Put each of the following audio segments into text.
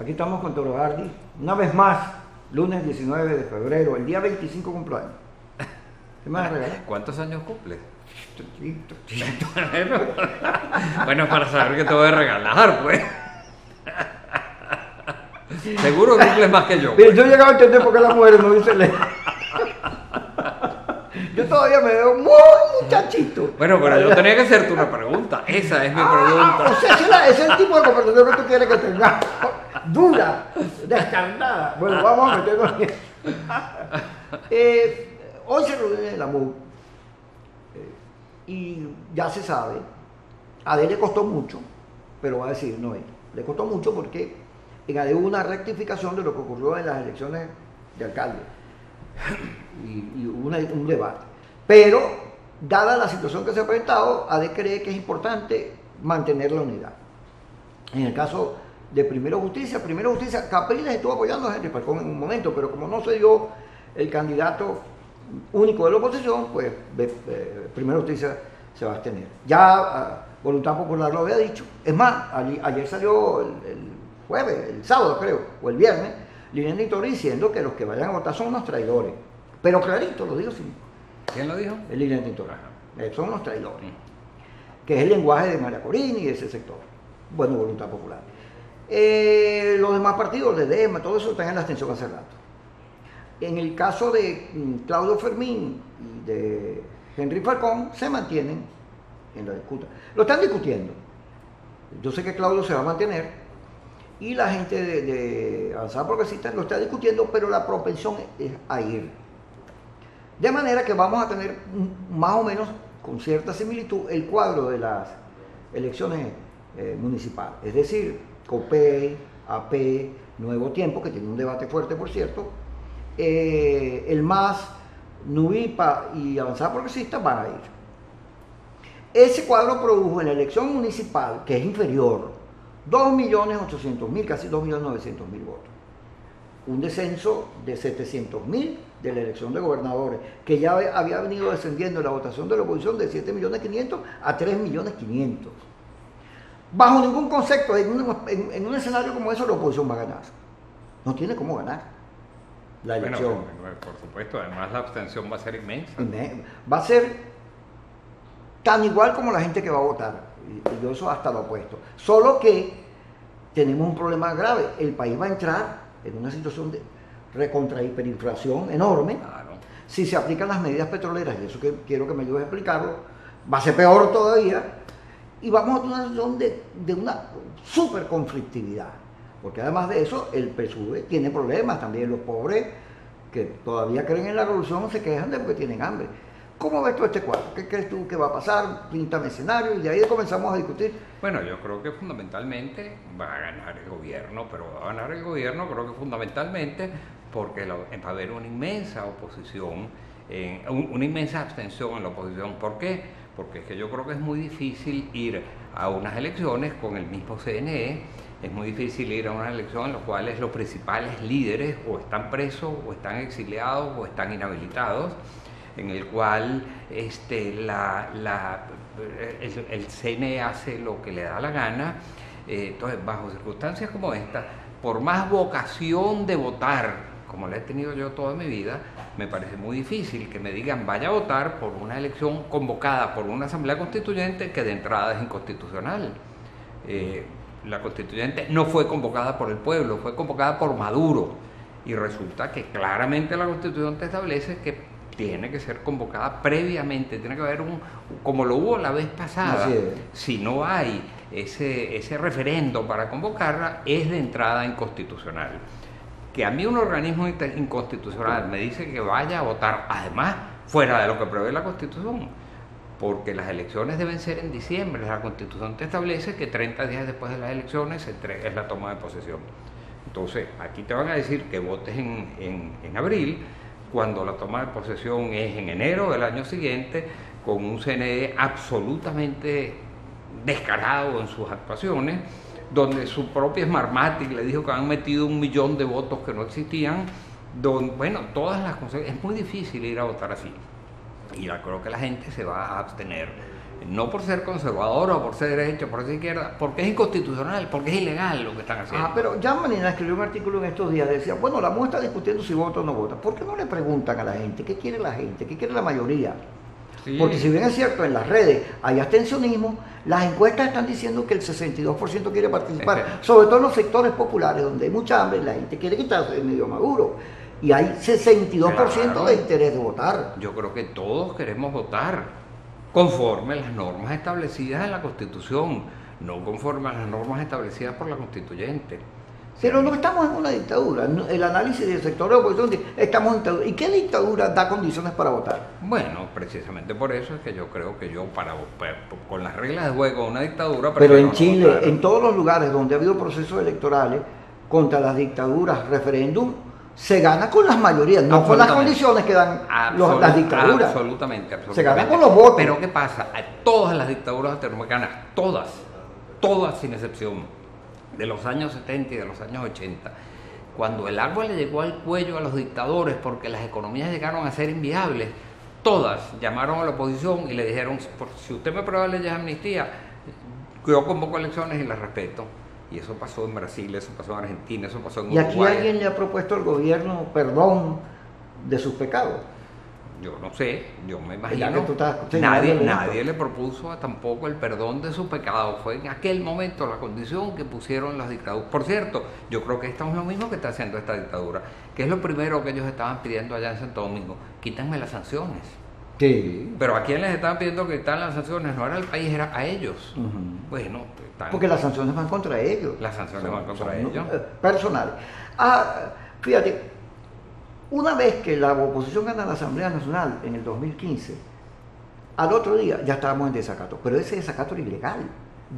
Aquí estamos con Toro Hardy, una vez más, lunes 19 de febrero, el día 25 cumpleaños. ¿Qué me vas a regalar? ¿Cuántos años cumples? Chiquito. Bueno, para saber qué te voy a regalar, pues. Seguro cumples más que yo. Mira, yo he llegado a entender por qué las mujeres no dicen leer. Yo todavía me veo muy muchachito. Bueno, pero yo tenía que hacerte una pregunta. Esa es mi pregunta. O sea, ese es el tipo de conversación que tú quieres que tenga. Dura, descarnada. Bueno, vamos a meternos en eso. Hoy se reúne en la MUC y ya se sabe, a él le costó mucho, pero va a decir no, le costó mucho porque en ADE hubo una rectificación de lo que ocurrió en las elecciones de alcalde y hubo un debate. Pero, dada la situación que se ha presentado, ADE cree que es importante mantener la unidad. En el caso de Primero Justicia, Capriles estuvo apoyando a Henry Falcón en un momento, pero como no se dio el candidato único de la oposición, pues Primero Justicia se va a abstener. Ya Voluntad Popular lo había dicho. Es más, ayer salió el jueves, el sábado creo, o el viernes, Liliana Nitori diciendo que los que vayan a votar son unos traidores. Pero clarito, lo digo sin... ¿Quién lo dijo? Liliana Nitori. Son unos traidores. Que es el lenguaje de María Corina y de ese sector. Bueno, Voluntad Popular. Los demás partidos, de DEMA, todo eso están en la abstención hace rato. En el caso de Claudio Fermín y de Henry Falcón, se mantienen en la disputa. Lo están discutiendo. Yo sé que Claudio se va a mantener y la gente de Avanzada Progresista lo está discutiendo, pero la propensión es a ir. De manera que vamos a tener más o menos, con cierta similitud, el cuadro de las elecciones municipales. Es decir, COPEI, AP, Nuevo Tiempo, que tiene un debate fuerte, por cierto, el MAS, NUVIPA y Avanzada Progresista van a ir. Ese cuadro produjo en la elección municipal, que es inferior, 2.800.000, casi 2.900.000 votos. Un descenso de 700.000 de la elección de gobernadores, que ya había venido descendiendo la votación de la oposición de 7.500.000 a 3.500.000. Bajo ningún concepto, en un escenario como eso, la oposición va a ganar. No tiene cómo ganar la elección. Bueno, por supuesto, además la abstención va a ser inmensa. Va a ser tan igual como la gente que va a votar. Y yo eso hasta lo opuesto. Solo que tenemos un problema grave. El país va a entrar en una situación de recontra-hiperinflación enorme. Claro. Si se aplican las medidas petroleras, y eso que quiero que me ayudes a explicarlo, va a ser peor todavía. Y vamos a tener una situación de una super conflictividad. Porque además de eso, el PSUV tiene problemas. También los pobres que todavía creen en la revolución se quejan de porque tienen hambre. ¿Cómo ves tú este cuadro? ¿Qué crees tú que va a pasar? Píntame escenario y de ahí comenzamos a discutir. Bueno, yo creo que fundamentalmente va a ganar el gobierno, pero va a ganar el gobierno creo que fundamentalmente porque va a haber una inmensa oposición, una inmensa abstención en la oposición. ¿Por qué? Porque es que yo creo que es muy difícil ir a unas elecciones con el mismo CNE, es muy difícil ir a una elección en las cuales los principales líderes o están presos, o están exiliados, o están inhabilitados, en el cual el CNE hace lo que le da la gana. Entonces, bajo circunstancias como esta, por más vocación de votar, como la he tenido yo toda mi vida, me parece muy difícil que me digan vaya a votar por una elección convocada por una asamblea constituyente que de entrada es inconstitucional. La constituyente no fue convocada por el pueblo, fue convocada por Maduro, y resulta que claramente la constitución te establece que tiene que ser convocada previamente, tiene que haber como lo hubo la vez pasada. Si no hay ese referendo para convocarla, es de entrada inconstitucional. Que a mí un organismo inconstitucional me dice que vaya a votar, además, fuera de lo que prevé la Constitución, porque las elecciones deben ser en diciembre, la Constitución te establece que 30 días después de las elecciones es la toma de posesión. Entonces, aquí te van a decir que votes en abril, cuando la toma de posesión es en enero del año siguiente, con un CNE absolutamente descarado en sus actuaciones, donde su propia Smartmatic le dijo que han metido 1 millón de votos que no existían, bueno, todas las cosas, es muy difícil ir a votar así. Y yo creo que la gente se va a abstener. no por ser conservador o por ser derecho, por ser izquierda, porque es inconstitucional, porque es ilegal lo que están haciendo. Pero ya Manina escribió un artículo en estos días, decía, bueno, la MUD está discutiendo si vota o no vota. ¿Por qué no le preguntan a la gente qué quiere la gente, qué quiere la mayoría? Sí. Porque si bien es cierto, en las redes hay abstencionismo, las encuestas están diciendo que el 62% quiere participar, sobre todo en los sectores populares, donde hay mucha hambre, la gente quiere quitarse el medio Maduro. Y hay 62% de interés de votar. Yo creo que todos queremos votar conforme a las normas establecidas en la Constitución, no conforme a las normas establecidas por la Constituyente. Pero no estamos en una dictadura. El análisis del sector de oposición dice, estamos en dictadura. ¿Y qué dictadura da condiciones para votar? Bueno, precisamente por eso es que yo creo que con las reglas de juego de una dictadura... Pero en Chile, votar. En todos los lugares donde ha habido procesos electorales contra las dictaduras, referéndum, se gana con las mayorías, no con las condiciones que dan las dictaduras. Absolutamente. Se gana con los votos. Pero ¿qué pasa? A todas las dictaduras latinoamericanas, todas sin excepción, de los años 70 y de los años 80, cuando el agua le llegó al cuello a los dictadores porque las economías llegaron a ser inviables, todas llamaron a la oposición y le dijeron, si usted me aprueba leyes de amnistía, yo convoco elecciones y las respeto. Y eso pasó en Brasil, eso pasó en Argentina, eso pasó en Uruguay. ¿Y aquí alguien le ha propuesto al gobierno perdón de sus pecados? Yo no sé, yo me imagino. Nadie le propuso tampoco el perdón de sus pecados. Fue en aquel momento la condición que pusieron las dictaduras. Por cierto, yo creo que esto es lo mismo que está haciendo esta dictadura, que es lo primero que ellos estaban pidiendo allá en Santo Domingo. Quítanme las sanciones. Sí. Pero a quién les estaban pidiendo que quitaran las sanciones, no era al país, era a ellos. Bueno, porque las sanciones van contra ellos. Las sanciones van contra ellos. Personales. Fíjate, una vez que la oposición gana la Asamblea Nacional en el 2015, al otro día ya estábamos en desacato, pero ese desacato era ilegal.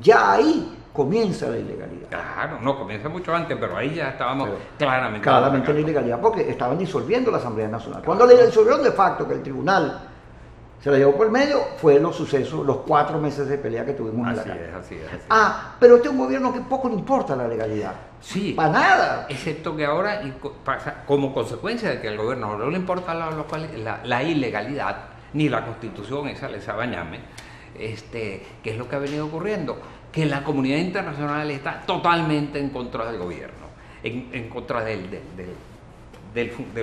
Ya ahí comienza la ilegalidad. Claro, no, comienza mucho antes, pero ahí ya estábamos claramente en la ilegalidad, porque estaban disolviendo la Asamblea Nacional. Cuando la disolvieron de facto, que el tribunal se la llevó por medio, fue los sucesos, los 4 meses de pelea que tuvimos en la calle. Así es. Pero este es un gobierno que poco le importa la legalidad. Sí. Para nada. Excepto que ahora, pasa como consecuencia de que al gobierno no le importa la ilegalidad, ni la Constitución, esa les bañame, ¿qué es lo que ha venido ocurriendo? Que la comunidad internacional está totalmente en contra del gobierno, en contra del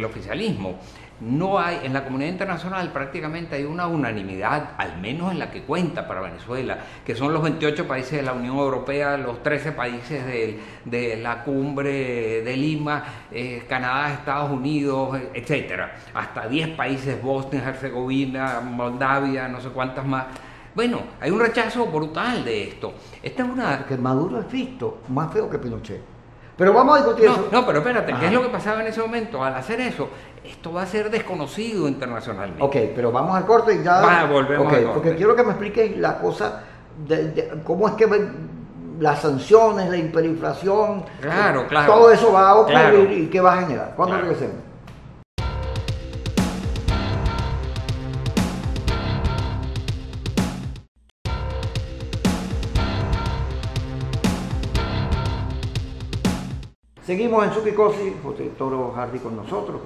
oficialismo. No hay, en la comunidad internacional prácticamente hay una unanimidad, al menos en la que cuenta para Venezuela, que son los 28 países de la Unión Europea, los 13 países de la cumbre de Lima, Canadá, Estados Unidos, etcétera, hasta 10 países, Bosnia, Herzegovina, Moldavia, no sé cuántas más. Bueno, hay un rechazo brutal de esto. Esta es una... Porque Maduro es visto más feo que Pinochet. Pero vamos a discutir eso. No, pero espérate, ¿qué es lo que pasaba en ese momento? Al hacer eso, esto va a ser desconocido internacionalmente. Ok, pero vamos al corte y ya... volvemos al corte. Porque quiero que me expliques la cosa de cómo es que las sanciones, la hiperinflación... Claro. Todo eso va a ocurrir y qué va a generar. ¿Cuándo regresemos? Seguimos en Suquicosi, José Toro Hardy con nosotros.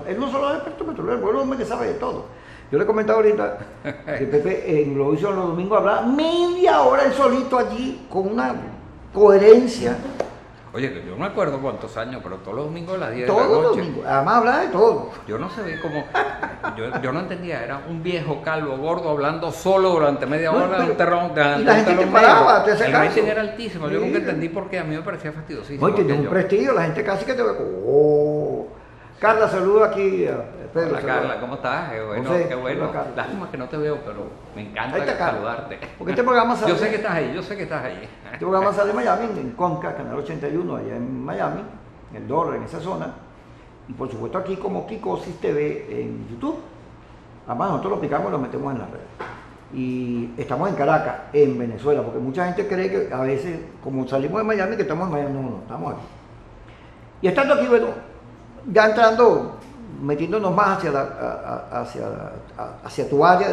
Él no solo es experto petrolero, es un hombre que sabe de todo. Yo le comentaba ahorita que Pepe en Globovisión los domingos hablaba media hora él solito allí con una coherencia. Oye, que yo no me acuerdo cuántos años, pero todos los domingos a las 10 todos de la noche. Todos los domingos, además hablaba de todo. Yo no sabía cómo, yo no entendía, era un viejo calvo gordo hablando solo durante media hora de un terrón. Y la gente te paraba, te hacía caso. El rating era altísimo, yo nunca entendí por qué, a mí me parecía fastidiosísimo. Oye, tiene un prestigio, la gente casi que te ve como... Carla, saluda aquí a Pedro. Hola Carla, ¿cómo estás? Qué bueno, José, qué bueno. Lástima que no te veo, pero me encanta saludarte. Porque este programa sale... Yo sé que estás ahí. Este programa sale en Miami, en Conca, Canal 81, allá en Miami, en el dólar, en esa zona. Y por supuesto aquí como Kikosis TV en YouTube. Además nosotros lo picamos y lo metemos en las redes. Y estamos en Caracas, en Venezuela, porque mucha gente cree que a veces, como salimos de Miami, que estamos en Miami. No, estamos aquí. Y estando aquí, bueno, ya entrando, metiéndonos más hacia tu área,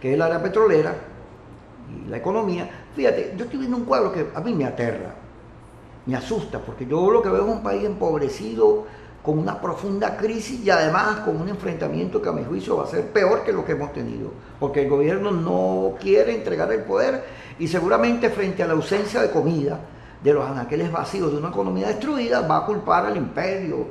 que es el área petrolera y la economía. Fíjate, yo estoy viendo un cuadro que a mí me aterra, me asusta, porque yo lo que veo es un país empobrecido, con una profunda crisis y además con un enfrentamiento que a mi juicio va a ser peor que lo que hemos tenido, porque el gobierno no quiere entregar el poder y seguramente frente a la ausencia de comida, de los anaqueles vacíos de una economía destruida, va a culpar al imperio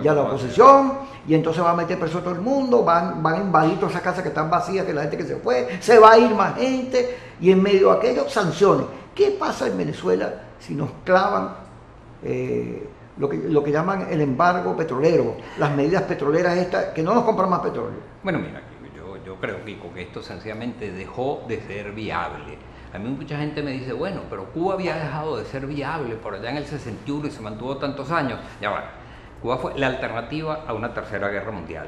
y a la oposición, y entonces va a meter preso a todo el mundo, van a invadir todas esas casas que están vacías, que la gente que se fue, se va a ir más gente, y en medio de aquello, sanciones. ¿Qué pasa en Venezuela si nos clavan lo que llaman el embargo petrolero, las medidas petroleras estas, que no nos compran más petróleo? Bueno, mira, yo creo, Kiko, que esto sencillamente dejó de ser viable. A mí mucha gente me dice, bueno, pero Cuba había dejado de ser viable por allá en el 61 y se mantuvo tantos años. Ya va, Cuba fue la alternativa a una tercera guerra mundial.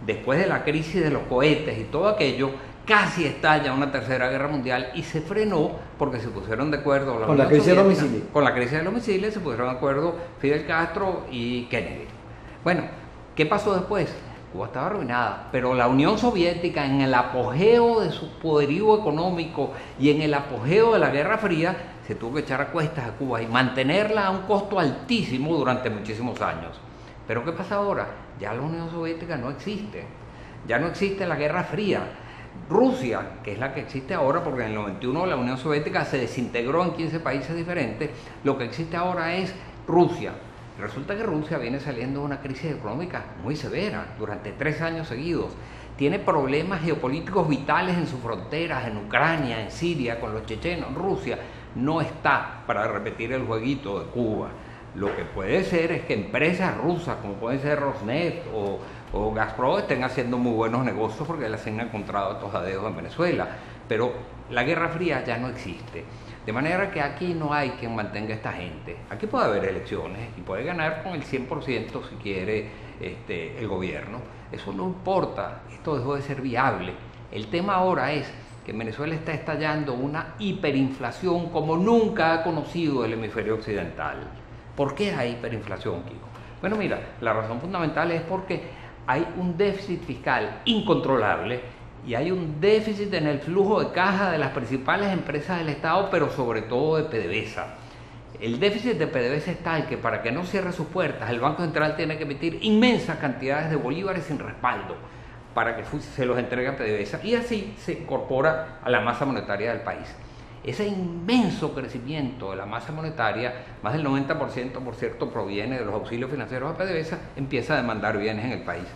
Después de la crisis de los cohetes y todo aquello, casi estalla una tercera guerra mundial y se frenó porque se pusieron de acuerdo con la crisis de los misiles. Con la crisis de los misiles se pusieron de acuerdo Fidel Castro y Kennedy. Bueno, ¿qué pasó después? Cuba estaba arruinada, pero la Unión Soviética, en el apogeo de su poderío económico y en el apogeo de la Guerra Fría, se tuvo que echar a cuestas a Cuba y mantenerla a un costo altísimo durante muchísimos años. Pero ¿qué pasa ahora? Ya la Unión Soviética no existe, ya no existe la Guerra Fría. Rusia, que es la que existe ahora, porque en el 91 la Unión Soviética se desintegró en 15 países diferentes, lo que existe ahora es Rusia. Resulta que Rusia viene saliendo de una crisis económica muy severa durante 3 años seguidos. Tiene problemas geopolíticos vitales en sus fronteras, en Ucrania, en Siria, con los chechenos. Rusia no está para repetir el jueguito de Cuba. Lo que puede ser es que empresas rusas, como pueden ser Rosneft o Gazprom, estén haciendo muy buenos negocios porque les han encontrado atojadeos en Venezuela. Pero la Guerra Fría ya no existe. De manera que aquí no hay quien mantenga a esta gente. Aquí puede haber elecciones y puede ganar con el 100% si quiere el gobierno. Eso no importa, esto dejó de ser viable. El tema ahora es que en Venezuela está estallando una hiperinflación como nunca ha conocido el hemisferio occidental. ¿Por qué hay hiperinflación, Kiko? Bueno, mira, la razón fundamental es porque hay un déficit fiscal incontrolable y hay un déficit en el flujo de caja de las principales empresas del Estado, pero sobre todo de PDVSA. El déficit de PDVSA es tal que para que no cierre sus puertas, el Banco Central tiene que emitir inmensas cantidades de bolívares sin respaldo para que se los entregue a PDVSA y así se incorpora a la masa monetaria del país. Ese inmenso crecimiento de la masa monetaria, más del 90% por cierto proviene de los auxilios financieros a PDVSA, empieza a demandar bienes en el país.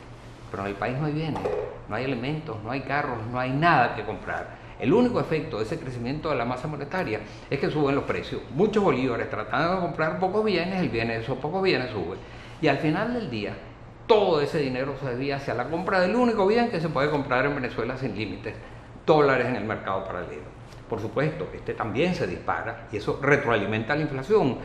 Pero en el país no hay bienes, no hay alimentos, no hay carros, no hay nada que comprar. El único efecto de ese crecimiento de la masa monetaria es que suben los precios. Muchos bolívares tratando de comprar pocos bienes, el bien de esos pocos bienes sube. Y al final del día, todo ese dinero se desvía hacia la compra del único bien que se puede comprar en Venezuela sin límites, dólares en el mercado paralelo. Por supuesto, este también se dispara y eso retroalimenta la inflación.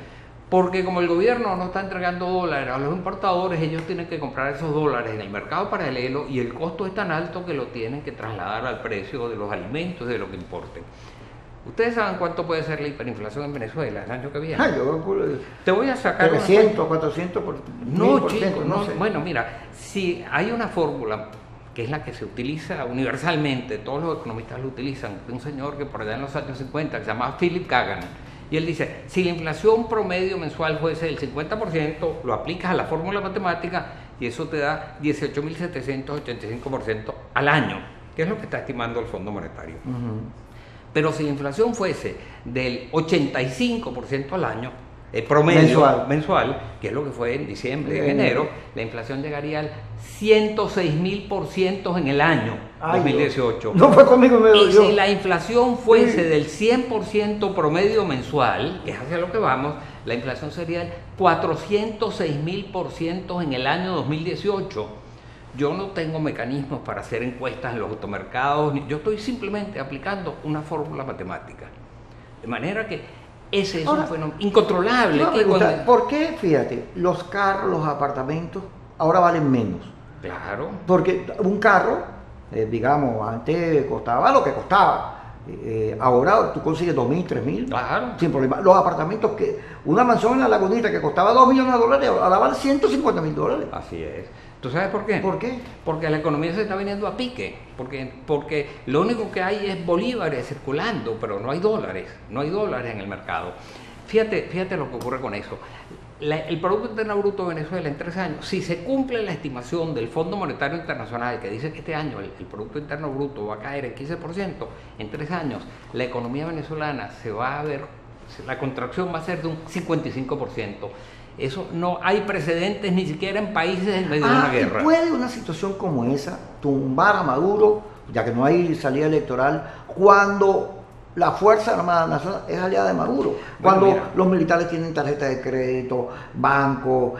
Porque como el gobierno no está entregando dólares a los importadores, ellos tienen que comprar esos dólares en el mercado paralelo y el costo es tan alto que lo tienen que trasladar al precio de los alimentos y de lo que importen. ¿Ustedes saben cuánto puede ser la hiperinflación en Venezuela el año que viene? Te voy a sacar 300, 400 por no, chico, no sé. Bueno, mira, si hay una fórmula que es la que se utiliza universalmente, todos los economistas lo utilizan, de un señor que por allá en los años 50 que se llamaba Philip Kagan. Y él dice, si la inflación promedio mensual fuese del 50%, lo aplicas a la fórmula matemática y eso te da 18.785% al año, que es lo que está estimando el Fondo Monetario. Pero si la inflación fuese del 85% al año, promedio mensual, que es lo que fue en diciembre, en enero, la inflación llegaría al 106.000% en el año 2018. No fue conmigo, me y si la inflación fuese del 100% promedio mensual, que es hacia lo que vamos, la inflación sería del 406.000% en el año 2018. Yo no tengo mecanismos para hacer encuestas en los automercados, yo estoy simplemente aplicando una fórmula matemática. De manera que ese es un fenómeno incontrolable. ¿Por qué, fíjate, los carros, los apartamentos ahora valen menos? Claro. Porque un carro, digamos, antes costaba lo que costaba. Ahora tú consigues 2.000, 3.000, claro, sin problema. Los apartamentos, una mansión en La Lagunita que costaba $2 millones, ahora vale $150.000. Así es. ¿Tú sabes por qué? ¿Por qué? Porque la economía se está viniendo a pique, porque lo único que hay es bolívares circulando, pero no hay dólares en el mercado. Fíjate lo que ocurre con eso. el Producto Interno Bruto de Venezuela en 3 años, si se cumple la estimación del Fondo Monetario Internacional, que dice que este año el Producto Interno Bruto va a caer en 15%, en 3 años la economía venezolana se va a ver, la contracción va a ser de un 55%. Eso no hay precedentes ni siquiera en países en medio de una guerra. ¿Y puede una situación como esa tumbar a Maduro, ya que no hay salida electoral, cuando la Fuerza Armada Nacional es aliada de Maduro? Cuando los militares tienen tarjetas de crédito, banco,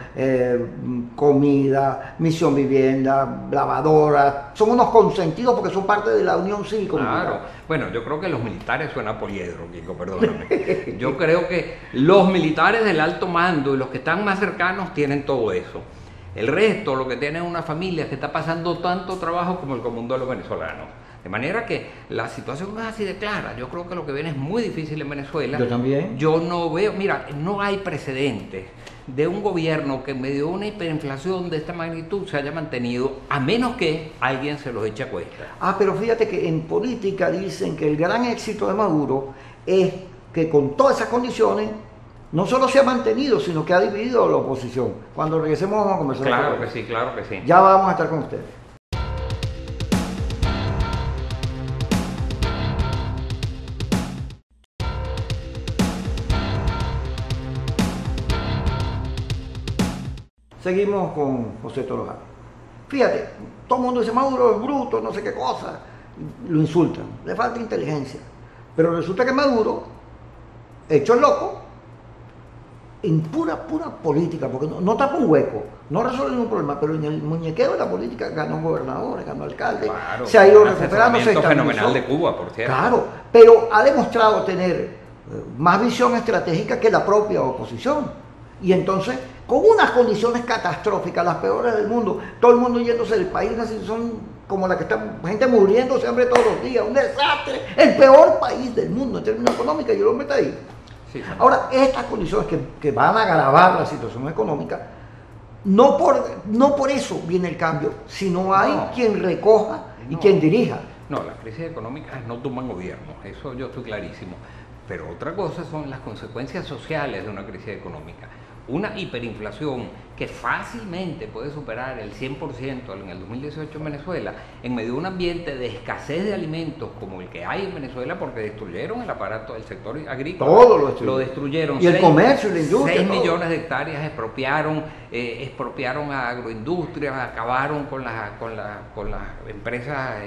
comida, misión vivienda, lavadora, son unos consentidos porque son parte de la Unión Cívico-Militar. Claro, bueno, yo creo que los militares suena poliedro, Kiko, perdóname. Yo creo que los militares del alto mando y los que están más cercanos tienen todo eso. El resto, lo que tienen es una familia que está pasando tanto trabajo como el común de los venezolanos. De manera que la situación no es así de clara. Yo creo que lo que viene es muy difícil en Venezuela. Yo también. Yo no veo, mira, no hay precedentes de un gobierno que en medio de una hiperinflación de esta magnitud se haya mantenido, a menos que alguien se los eche a cuesta. Pero fíjate que en política dicen que el gran éxito de Maduro es que con todas esas condiciones no solo se ha mantenido, sino que ha dividido a la oposición. Cuando regresemos vamos a conversar. Claro que sí, claro que sí. Ya vamos a estar con ustedes. Seguimos con José Torojano. Fíjate, todo el mundo dice Maduro es bruto, no sé qué cosa, lo insultan, le falta inteligencia. Pero resulta que Maduro, hecho el loco, en pura política, porque no tapa un hueco, no resuelve ningún problema, pero en el muñequeo de la política ganó gobernadores, ganó alcaldes, claro, se ha ido recuperando, se estabilizó. Fenomenal de Cuba, por cierto. Claro, pero ha demostrado tener más visión estratégica que la propia oposición. Y entonces, con unas condiciones catastróficas, las peores del mundo, todo el mundo yéndose del país, una situación como la que está, gente muriéndose de hambre todos los días, un desastre, el peor país del mundo en términos económicos, y el hombre está ahí. Sí. Ahora, estas condiciones que van a agravar la situación económica, no por eso viene el cambio, sino hay quien recoja y quien dirija. No, las crisis económicas no tumban gobiernos, eso yo estoy clarísimo. Pero otra cosa son las consecuencias sociales de una crisis económica. Una hiperinflación que fácilmente puede superar el 100% en el 2018 en Venezuela, en medio de un ambiente de escasez de alimentos como el que hay en Venezuela, porque destruyeron el aparato del sector agrícola. Todo lo destruyeron. Y el comercio y la industria. 6 millones de hectáreas expropiaron a agroindustrias, acabaron con las empresas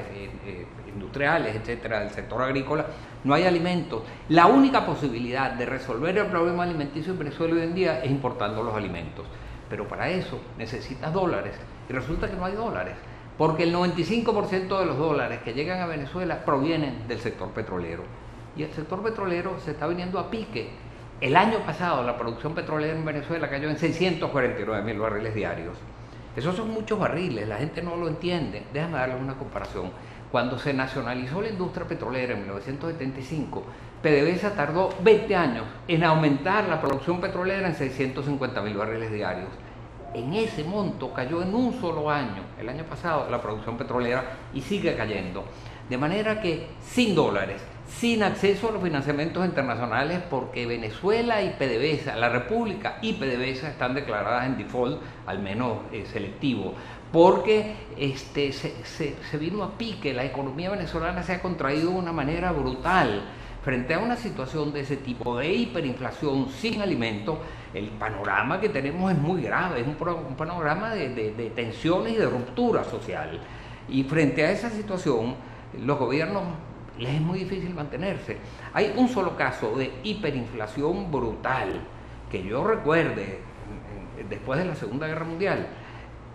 industriales, etcétera, del sector agrícola. No hay alimentos. La única posibilidad de resolver el problema alimenticio en Venezuela hoy en día es importando los alimentos. Pero para eso necesitas dólares. Y resulta que no hay dólares. Porque el 95% de los dólares que llegan a Venezuela provienen del sector petrolero. Y el sector petrolero se está viniendo a pique. El año pasado la producción petrolera en Venezuela cayó en 649.000 barriles diarios. Esos son muchos barriles, la gente no lo entiende. Déjame darles una comparación. Cuando se nacionalizó la industria petrolera en 1975, PDVSA tardó 20 años en aumentar la producción petrolera en 650.000 barriles diarios. En ese monto cayó en un solo año, el año pasado, la producción petrolera y sigue cayendo. De manera que sin dólares, sin acceso a los financiamientos internacionales, porque Venezuela y PDVSA, la República y PDVSA están declaradas en default, al menos selectivo, porque se vino a pique, la economía venezolana se ha contraído de una manera brutal. Frente a una situación de ese tipo de hiperinflación sin alimentos, el panorama que tenemos es muy grave, es un panorama de tensiones y de ruptura social. Y frente a esa situación, los gobiernos les es muy difícil mantenerse. Hay un solo caso de hiperinflación brutal que yo recuerde después de la Segunda Guerra Mundial,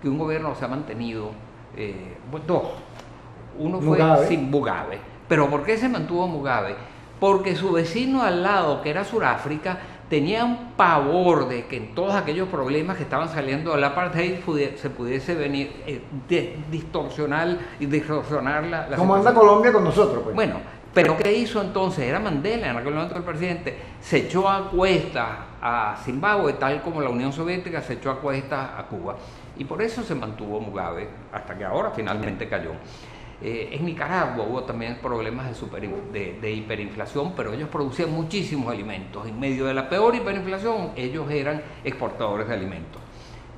que un gobierno se ha mantenido, dos. Uno fue sin Mugabe. ¿Pero por qué se mantuvo Mugabe? Porque su vecino al lado, que era Sudáfrica, tenía un pavor de que en todos aquellos problemas que estaban saliendo del apartheid se pudiese venir distorsionar la como anda Colombia con nosotros, pues. Bueno, pero ¿qué hizo entonces? Era Mandela, en aquel momento el presidente, se echó a cuestas a Zimbabue, tal como la Unión Soviética se echó a cuestas a Cuba. Y por eso se mantuvo Mugabe, hasta que ahora finalmente cayó. En Nicaragua hubo también problemas de hiperinflación, pero ellos producían muchísimos alimentos. En medio de la peor hiperinflación, ellos eran exportadores de alimentos.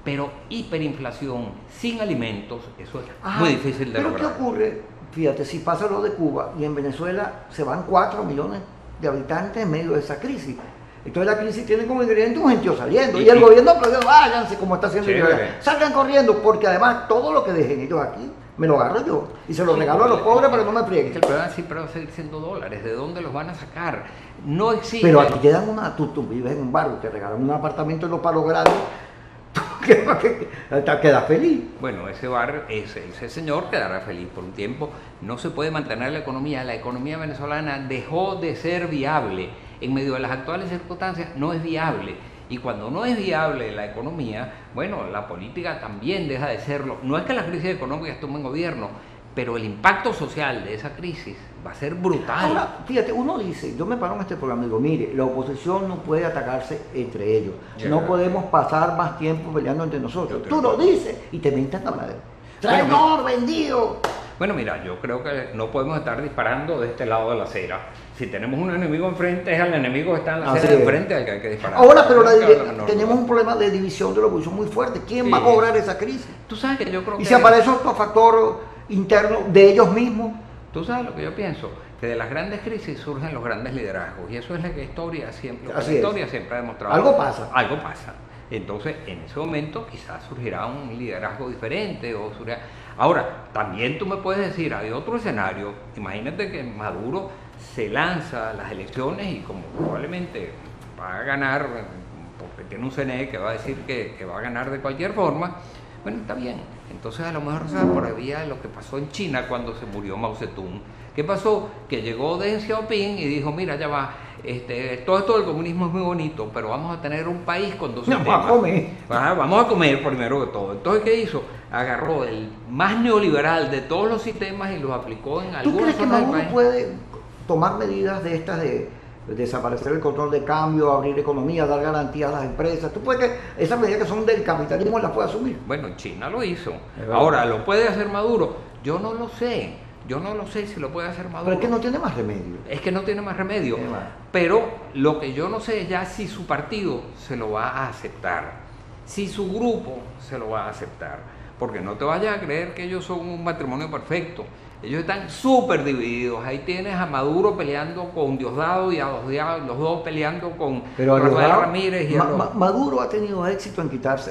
Pero hiperinflación sin alimentos, eso es muy difícil de lograr. ¿Pero qué ocurre? Fíjate, si pasa lo de Cuba y en Venezuela se van 4 millones de habitantes en medio de esa crisis. Entonces la crisis tiene como ingrediente un gentío saliendo. Y el gobierno aplaudió, váyanse como está haciendo. Salgan corriendo, porque además todo lo que dejen ellos aquí me lo agarro yo y se lo regalo a los pobres para que no me frieguen. El problema siempre va a seguir siendo dólares. ¿De dónde los van a sacar? No existe. Pero aquí te dan tú vives en un barrio, te regalan un apartamento en los Palos Grandes, quedas feliz. Bueno, ese señor quedará feliz por un tiempo. No se puede mantener la economía. La economía venezolana dejó de ser viable. En medio de las actuales circunstancias no es viable. Y cuando no es viable la economía, bueno, la política también deja de serlo. No es que la crisis económica esté en gobierno, pero el impacto social de esa crisis va a ser brutal. Ahora, fíjate, uno dice, yo me paro en este programa y digo, mire, la oposición no puede atacarse entre ellos. No podemos pasar más tiempo peleando entre nosotros. Tú lo dices y te mentan la madre. ¡Traidor, vendido! Bueno, mira, yo creo que no podemos estar disparando de este lado de la acera. Si tenemos un enemigo enfrente, es al enemigo que está en la acera de enfrente al que hay que disparar. Ahora, pero tenemos un problema de división de la oposición muy fuerte. ¿Quién va a cobrar esa crisis? Tú sabes que yo creo que... Y si aparece otro factor interno de ellos mismos. Tú sabes lo que yo pienso, que de las grandes crisis surgen los grandes liderazgos. Y eso es lo que la historia siempre ha demostrado. Algo pasa. Algo pasa. Entonces, en ese momento quizás surgirá un liderazgo diferente. Ahora, también tú me puedes decir, hay otro escenario. Imagínate que Maduro se lanza a las elecciones y como probablemente va a ganar, porque tiene un CNE que va a decir que va a ganar de cualquier forma, bueno, está bien. Entonces a lo mejor se por ahí lo que pasó en China cuando se murió Mao Zedong. ¿Qué pasó? Que llegó Deng Xiaoping y dijo, mira, ya va, todo esto del comunismo es muy bonito, pero vamos a tener un país con dos sistemas. Vamos a comer. Vamos a comer primero que todo. Entonces, ¿qué hizo? Agarró el más neoliberal de todos los sistemas y los aplicó en algunos. ¿Tú crees que Maduro puede tomar medidas de estas de desaparecer el control de cambio, abrir economía, dar garantías a las empresas? ¿Tú puedes que esas medidas que son del capitalismo las puede asumir? Bueno, China lo hizo. Ahora, ¿lo puede hacer Maduro? Yo no lo sé. Yo no lo sé si lo puede hacer Maduro. Pero es que no tiene más remedio. Es que no tiene más remedio. Pero lo que yo no sé es ya si su partido se lo va a aceptar. Si su grupo se lo va a aceptar. Porque no te vayas a creer que ellos son un matrimonio perfecto. Ellos están súper divididos. Ahí tienes a Maduro peleando con Diosdado y a los dos peleando con Rafael Ramírez. Maduro ha tenido éxito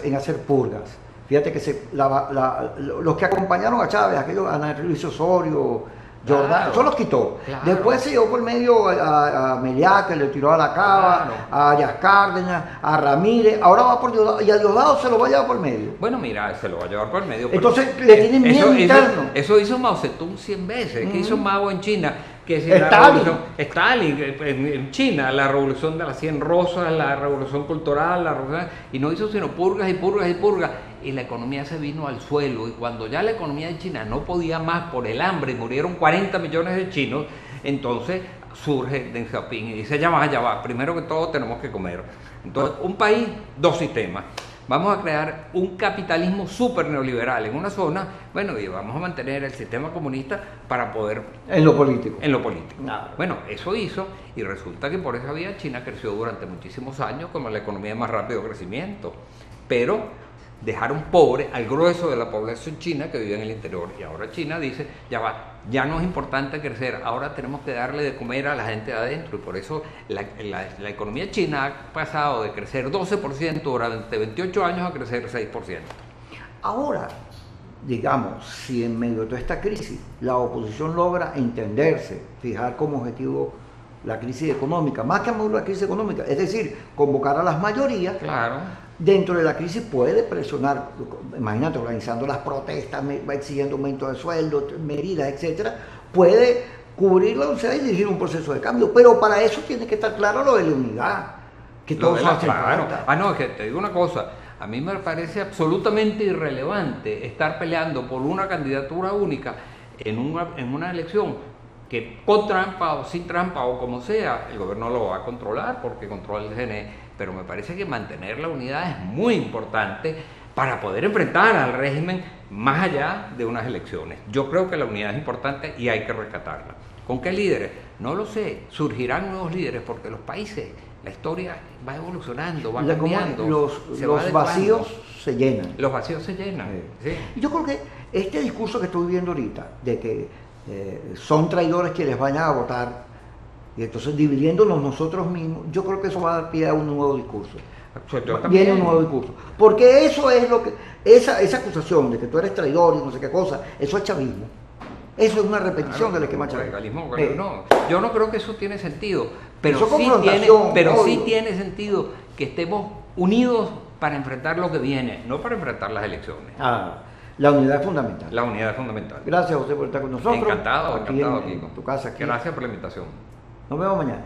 en hacer purgas. Fíjate que los que acompañaron a Chávez, aquellos Ana Luis Osorio, Jordán, eso los quitó. Claro. Después se llevó por medio a Meliá, que le tiró a la Cava, a Arias Cárdenas, a Ramírez, ahora va por Diosdado, y a Diosdado se lo va a llevar por medio. Bueno, mira, se lo va a llevar por medio. Entonces le tienen miedo interno. Eso hizo Mao Zedong 100 veces, que hizo Mao en China. Que si Stalin en China, la revolución de las 100 rosas, la revolución cultural, y no hizo sino purgas y purgas y purgas, y la economía se vino al suelo, y cuando ya la economía de China no podía más por el hambre, y murieron 40 millones de chinos, entonces surge Deng Xiaoping y dice, ya va, primero que todo tenemos que comer. Entonces, un país, dos sistemas. Vamos a crear un capitalismo súper neoliberal en una zona, bueno, y vamos a mantener el sistema comunista para poder... En lo político. Nada. Bueno, eso hizo, y resulta que por esa vía China creció durante muchísimos años como la economía de más rápido crecimiento. Pero dejaron pobre al grueso de la población china que vive en el interior. Y ahora China dice, ya no es importante crecer, ahora tenemos que darle de comer a la gente de adentro. Y por eso la economía china ha pasado de crecer 12% durante 28 años a crecer 6%. Ahora, digamos, si en medio de toda esta crisis la oposición logra entenderse, fijar como objetivo la crisis económica, más que la crisis económica, es decir, convocar a las mayorías, claro. Dentro de la crisis puede presionar, imagínate, organizando las protestas, exigiendo aumento de sueldo, medidas, etcétera, puede cubrir la unidad y dirigir un proceso de cambio, pero para eso tiene que estar claro lo de la unidad, que todos hacen falta. No, es que te digo una cosa, a mí me parece absolutamente irrelevante estar peleando por una candidatura única en una elección que con trampa o sin trampa o como sea, el gobierno lo va a controlar porque controla el CNE. Pero me parece que mantener la unidad es muy importante para poder enfrentar al régimen más allá de unas elecciones. Yo creo que la unidad es importante y hay que rescatarla. ¿Con qué líderes? No lo sé. Surgirán nuevos líderes porque los países, la historia va evolucionando, va cambiando. Los vacíos se llenan. Los vacíos se llenan. Sí. Yo creo que este discurso que estoy viendo ahorita, de que son traidores quienes vayan a votar, y entonces dividiéndonos nosotros mismos, yo creo que eso va a dar pie a un nuevo discurso. Viene un nuevo discurso. Porque eso es lo que, esa acusación de que tú eres traidor y no sé qué cosa, eso es chavismo. Eso es una repetición del esquema chavista. No, yo no creo que eso tiene sentido, pero, sí tiene sentido que estemos unidos para enfrentar lo que viene, no para enfrentar las elecciones. La unidad es fundamental. La unidad es fundamental. Gracias, José, por estar con nosotros. Encantado, Kiko. En tu casa. Gracias por la invitación. Nos vemos mañana.